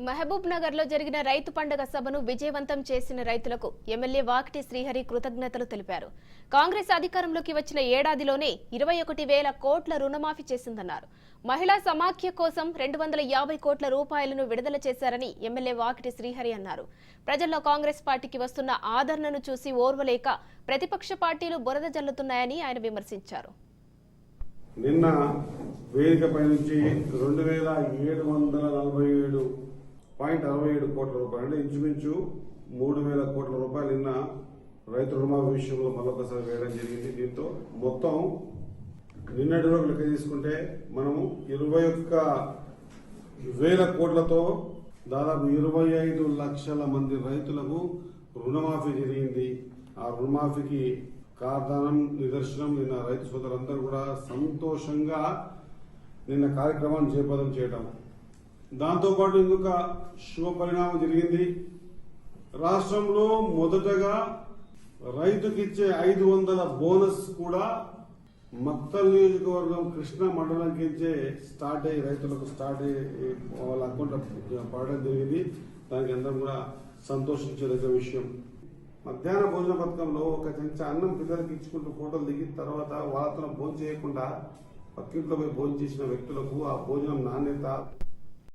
మహబూబ్ నగర్ లో జరిగిన రైతు పండుగ సభను విజయవంతం చేసిన రైతులకు ఎమ్మెల్యే వాకిటి శ్రీహరి కృతజ్ఞతలు తెలిపారు. కాంగ్రెస్ అధికారంలోకి వచ్చిన ఏడాదిలోనే 21,000 కోట్ల రుణమాఫీ చేసిందన్నారు. మహిళా సమాఖ్య కోసం 250 కోట్ల రూపాయలను విడుదల చేశారని ఎమ్మెల్యే వాకిటి శ్రీహరి అన్నారు. ప్రజల్లో కాంగ్రెస్ పార్టీకి వస్తున్న ఆదరణను చూసి ఓర్వలేక ప్రతిపక్ష పార్టీలు బురద జల్లుతున్నాయని ఆయన విమర్శించారు. నిన్న వేదికపై నుంచి 2,747.67 కోట్ల రూపాయలు అంటే ఇంచుమించు 3,000 కోట్ల రూపాయలు నిన్న రైతు రుణమాఫీ విషయంలో మరొకసారి వేయడం జరిగింది. దీంతో మొత్తం నిన్నటి రోజు లెక్క తీసుకుంటే మనము 21,000 కోట్లతో దాదాపు 25 లక్షల మంది రైతులకు రుణమాఫీ జరిగింది. ఆ రుణమాఫీకి కారణం నిదర్శనం నిన్న రైతు సోదరులందరూ కూడా సంతోషంగా నిన్న కార్యక్రమాన్ని జయప్రదం చేయడం. దాంతోపాటు ఇంకొక శుభ పరిణామం జరిగింది. రాష్ట్రంలో మొదటగా రైతుకిచ్చే 500 బోనస్ కూడా మక్తల్ నియోజకవర్గం కృష్ణా మండలంకి రైతులకు స్టార్ట్ అయ్యి వాళ్ళ అకౌంట్ పడడం జరిగింది. దానికి అందరం కూడా సంతోషించదగ్గ విషయం. మధ్యాహ్న భోజన పథకంలో ఒక చెంచా అన్నం పిల్లలకి ఇచ్చుకుంటూ ఫోటోలు దిగిన తర్వాత వాళ్ళతో భోజనం చేయకుండా పక్కింట్లో పోయి భోజనం చేసిన వ్యక్తులకు ఆ భోజనం నాణ్యత